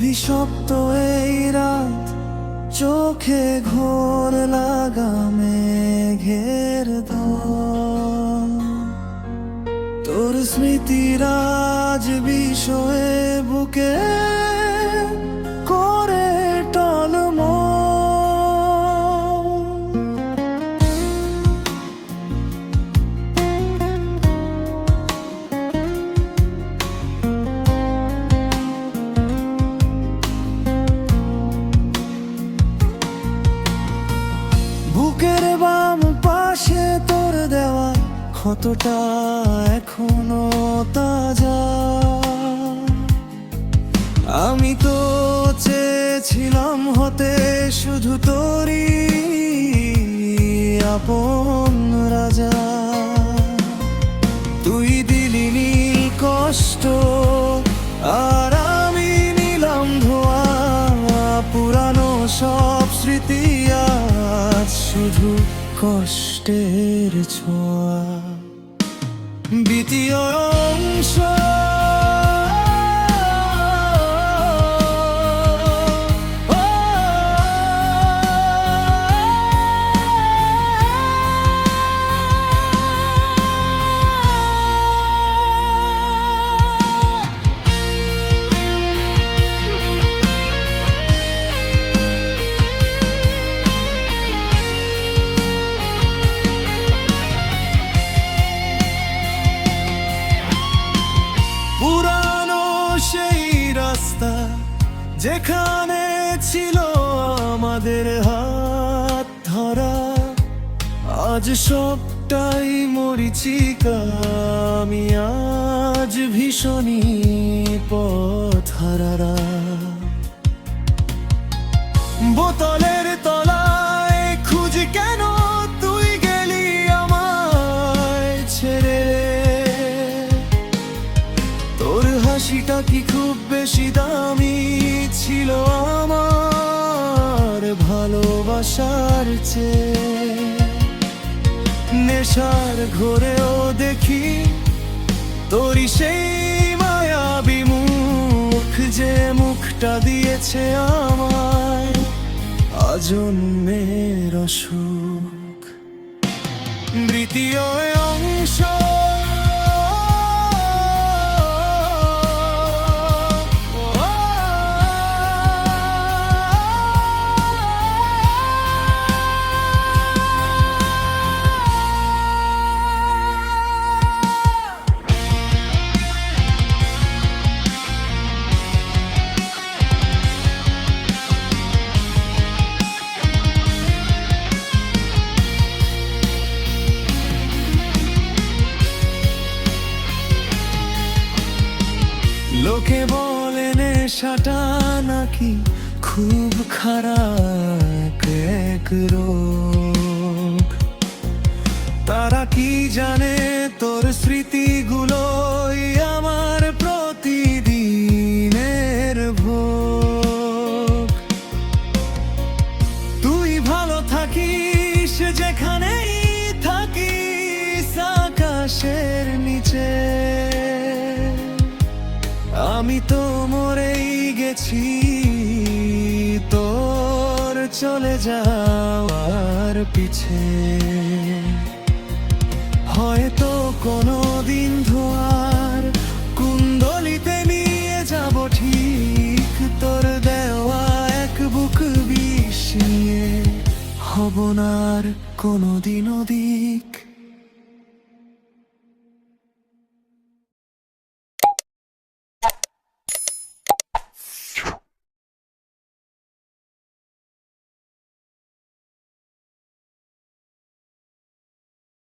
অভিশপ্ত এই রাত, চোখে ঘোর লাগা মেঘের দল। তোর স্মৃতিরাজ বিষয়ে বুকে করে টলমল। বুকের বাম পাশে তোর দেওয়া ক্ষতটা এখনো তাজা। আমি তো চেয়েছিলাম হতে শুধু তোরই আপন রাজা। তুই দিলি নীল কষ্ট আর আমি নিলাম ধোয়া। পুরানো সব স্মৃতি আজ শুধু কষ্টের ছোঁয়া। দ্বিতীয় অংশ যেখানে ছিল আমাদের হাত ধরা, আজ সবটাই মরিচিকা। আমি আজ ভীষণই পথহারা। বোতলের তলায় খুঁজি কেন তুই গেলি আমায় ছেড়ে। তোর হাসিটা কি খুব বেশি দামি ছিল আমার ভালোবাসার চেয়ে। নেশার ঘোরেও দেখি তোরই সেই মায়াবী মুখ, যে মুখটা দিয়েছে আমায় আজন্মের অসুখ। দ্বিতীয় অংশ লোকে বলে নেশাটা নাকি খুব খারাপ এক রোগ। তারা কি জানে তোর স্মৃতিগুলোই আমার প্রতিদিনের ভোগ। তুই ভালো থাকিস যেখানেই থাকিস আকাশের নিচে। আমি তো মরেই গেছি তোর চলে যাওয়ার পিছে। হয়তো কোনোদিন ধোয়ার কুণ্ডলিতে নিয়ে যাব ঠিক তোর দেওয়া এক বুক বিষ নিয়ে। হব না আর কোনোদিন অধিক